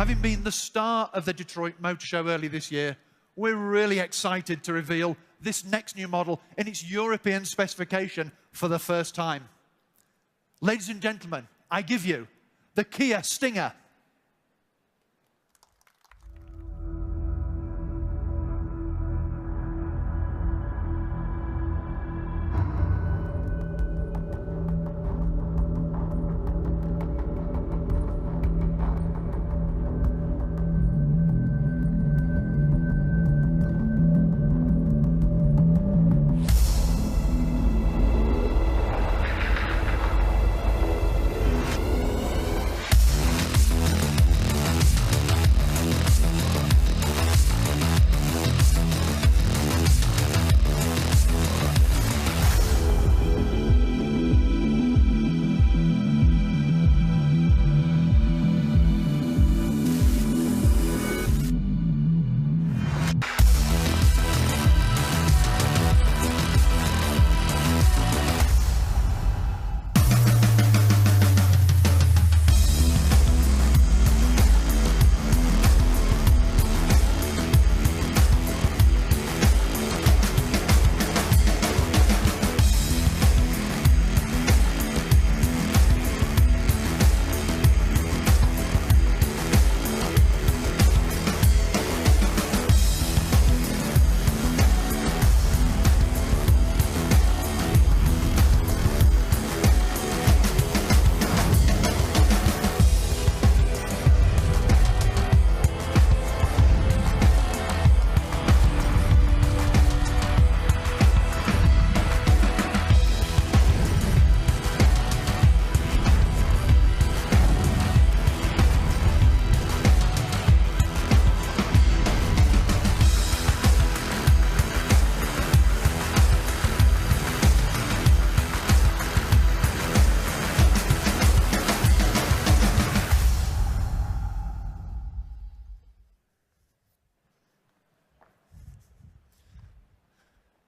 having been the star of the Detroit Motor Show early this year, we're really excited to reveal this next new model in its European specification for the first time. Ladies and gentlemen, I give you the Kia Stinger.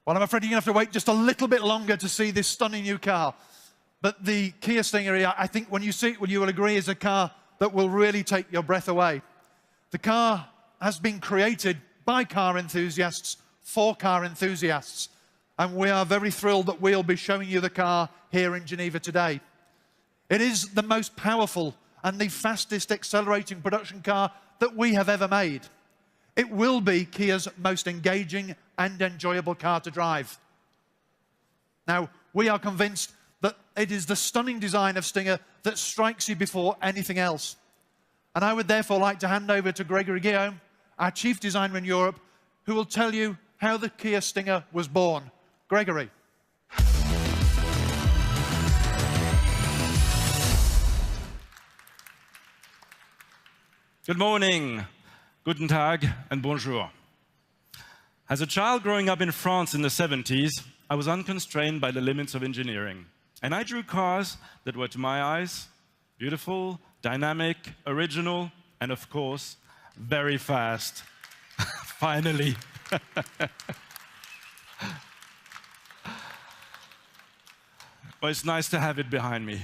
Well, I'm afraid you're going to have to wait just a little bit longer to see this stunning new car. But the Kia Stinger, I think when you see it, you will agree, is a car that will really take your breath away. The car has been created by car enthusiasts for car enthusiasts. And we are very thrilled that we'll be showing you the car here in Geneva today. It is the most powerful and the fastest accelerating production car that we have ever made. It will be Kia's most engaging and enjoyable car to drive. Now, we are convinced that it is the stunning design of Stinger that strikes you before anything else. And I would therefore like to hand over to Gregory Guillaume, our Chief Designer in Europe, who will tell you how the Kia Stinger was born. Gregory. Good morning, guten Tag, and bonjour. As a child growing up in France in the 70s, I was unconstrained by the limits of engineering. And I drew cars that were, to my eyes, beautiful, dynamic, original, and of course, very fast. Finally. Well, it's nice to have it behind me.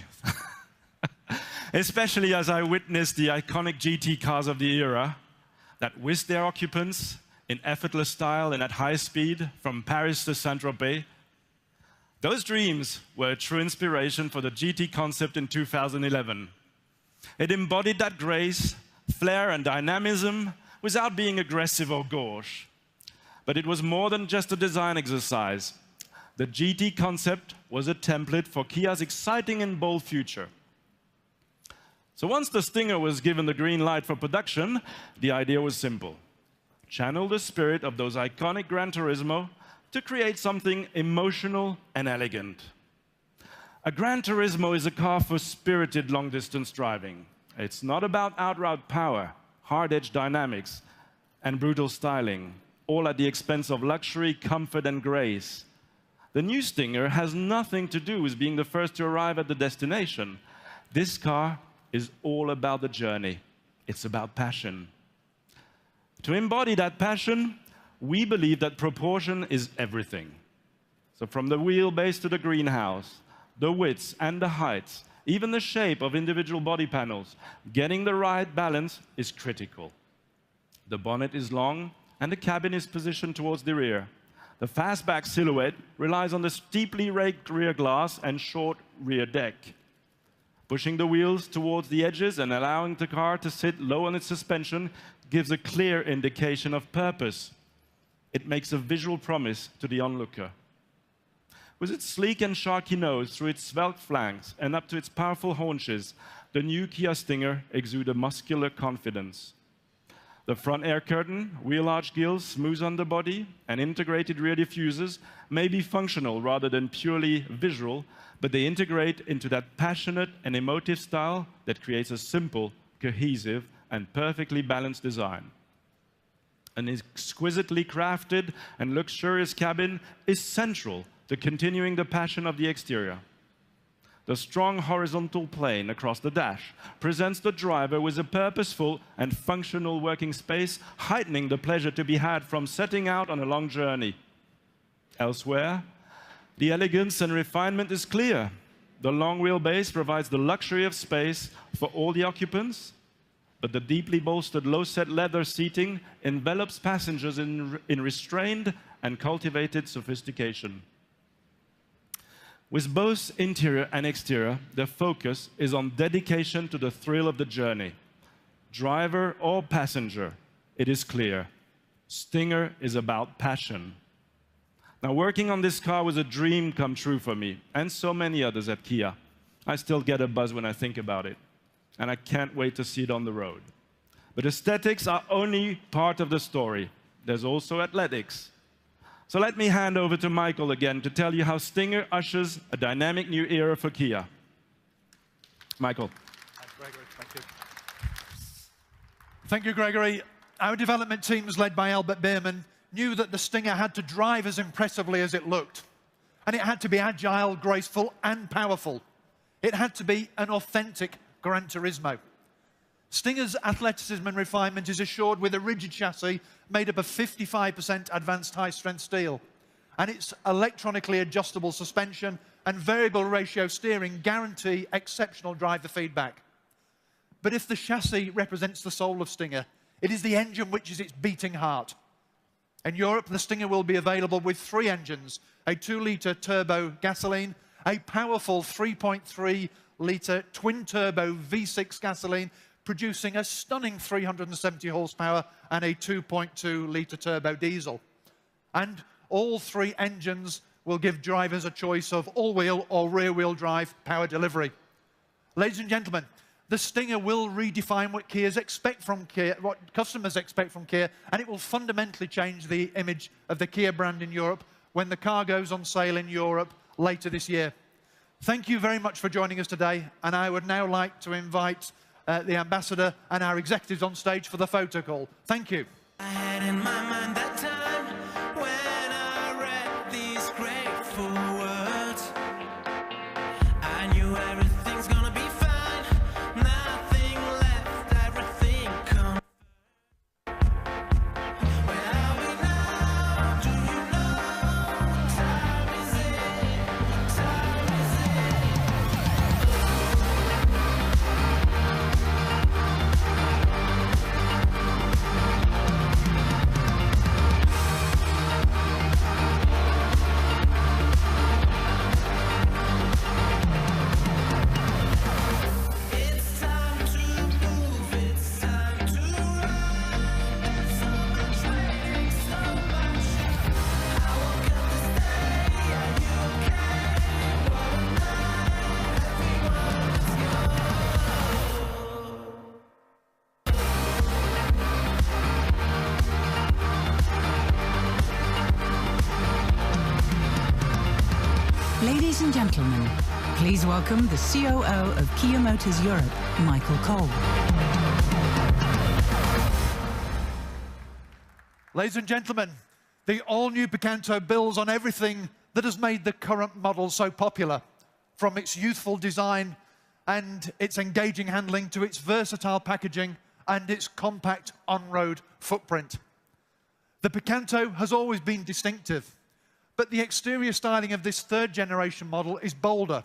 Especially as I witnessed the iconic GT cars of the era that whisked their occupants in effortless style and at high speed from Paris to Saint-Tropez. Those dreams were a true inspiration for the GT concept in 2011. It embodied that grace, flair, and dynamism without being aggressive or gauche. But it was more than just a design exercise. The GT concept was a template for Kia's exciting and bold future. So once the Stinger was given the green light for production, the idea was simple. Channel the spirit of those iconic Gran Turismo to create something emotional and elegant. A Gran Turismo is a car for spirited long-distance driving. It's not about outright power, hard-edged dynamics, and brutal styling, all at the expense of luxury, comfort, and grace. The new Stinger has nothing to do with being the first to arrive at the destination. This car is all about the journey. It's about passion. To embody that passion, we believe that proportion is everything. So from the wheelbase to the greenhouse, the widths and the heights, Even the shape of individual body panels, getting the right balance is critical. The bonnet is long and the cabin is positioned towards the rear. The fastback silhouette relies on the steeply raked rear glass and short rear deck. Pushing the wheels towards the edges and allowing the car to sit low on its suspension gives a clear indication of purpose. It makes a visual promise to the onlooker. With its sleek and sharky nose through its svelte flanks and up to its powerful haunches, the new Kia Stinger exudes a muscular confidence. The front air curtain, wheel arch grills, smooth underbody, and integrated rear diffusers may be functional rather than purely visual, but they integrate into that passionate and emotive style that creates a simple, cohesive, and perfectly balanced design. An exquisitely crafted and luxurious cabin is central to continuing the passion of the exterior. The strong horizontal plane across the dash presents the driver with a purposeful and functional working space, heightening the pleasure to be had from setting out on a long journey. Elsewhere, the elegance and refinement is clear. The long wheelbase provides the luxury of space for all the occupants, but the deeply bolstered low-set leather seating envelops passengers in restrained and cultivated sophistication. With both interior and exterior, the focus is on dedication to the thrill of the journey. Driver or passenger, it is clear. Stinger is about passion. Now, working on this car was a dream come true for me, and so many others at Kia. I still get a buzz when I think about it, and I can't wait to see it on the road. But aesthetics are only part of the story. There's also athletics. So let me hand over to Michael again to tell you how Stinger ushers a dynamic new era for Kia. Michael. Thanks, Gregory. Thank you. Thank you, Gregory. Our development teams, led by Albert Bierman, knew that the Stinger had to drive as impressively as it looked. And it had to be agile, graceful, and powerful. It had to be an authentic Gran Turismo. Stinger's athleticism and refinement is assured with a rigid chassis made up of 55% advanced high-strength steel. And its electronically adjustable suspension and variable ratio steering guarantee exceptional driver feedback. But if the chassis represents the soul of Stinger, it is the engine which is its beating heart. In Europe, the Stinger will be available with 3 engines, a 2-litre turbo gasoline, a powerful 3.3-litre twin-turbo V6 gasoline, producing a stunning 370 horsepower, and a 2.2-litre turbo diesel. And all 3 engines will give drivers a choice of all-wheel or rear-wheel drive power delivery. Ladies and gentlemen, the Stinger will redefine what Kias expect from Kia, what customers expect from Kia, and it will fundamentally change the image of the Kia brand in Europe when the car goes on sale in Europe later this year. Thank you very much for joining us today, and I would now like to invite the ambassador and our executives on stage for the photo call. Thank you. I had in my mind that time when I read these grateful words. I knew everything's gonna be fine, nothing left, everything come. Where are we now? Do you know what time is it? What time is it? It's time to move, it's time to run. So much waiting, so much. I woke up this day, are you okay? What a night, everyone, let's go. Ladies and gentlemen, please welcome the COO of Kia Motors Europe, Michael Cole. Ladies and gentlemen, the all-new Picanto builds on everything that has made the current model so popular, from its youthful design and its engaging handling to its versatile packaging and its compact on-road footprint. The Picanto has always been distinctive, but the exterior styling of this 3rd-generation model is bolder.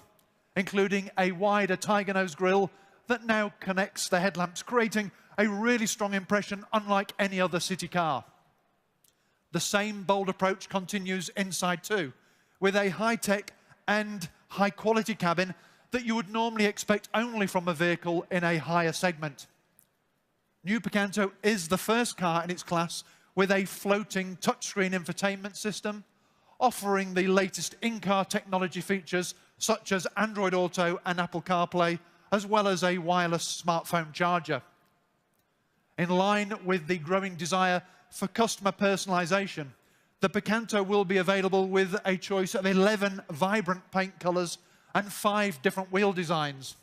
including a wider tiger nose grille that now connects the headlamps, creating a really strong impression unlike any other city car. The same bold approach continues inside too, with a high-tech and high-quality cabin that you would normally expect only from a vehicle in a higher segment. New Picanto is the first car in its class with a floating touchscreen infotainment system, offering the latest in-car technology features such as Android Auto and Apple CarPlay, as well as a wireless smartphone charger. In line with the growing desire for customer personalization, the Picanto will be available with a choice of 11 vibrant paint colors and 5 different wheel designs.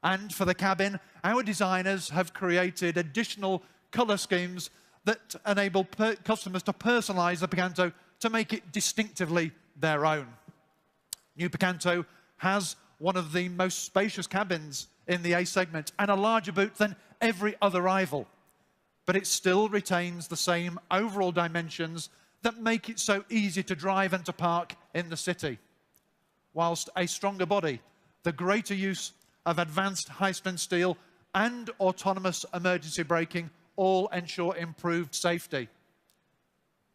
And for the cabin, our designers have created additional color schemes that enable customers to personalize the Picanto to make it distinctively their own. New Picanto has one of the most spacious cabins in the A segment and a larger boot than every other rival, but it still retains the same overall dimensions that make it so easy to drive and to park in the city. Whilst a stronger body, the greater use of advanced high-strength steel and autonomous emergency braking all ensure improved safety.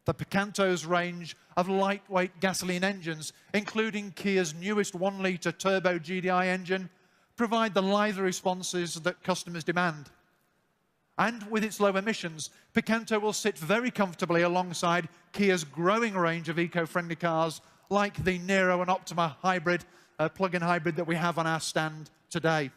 The Picanto's range of lightweight gasoline engines, including Kia's newest 1-litre turbo GDI engine, provide the lively responses that customers demand. And with its low emissions, Picanto will sit very comfortably alongside Kia's growing range of eco-friendly cars like the Nero and Optima hybrid, plug-in hybrid that we have on our stand today.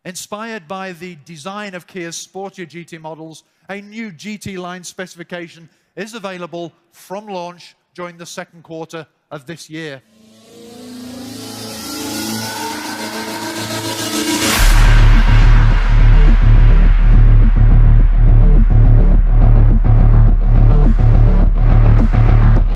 Inspired by the design of Kia's sportier GT models, a new GT line specification is available from launch during the second quarter of this year.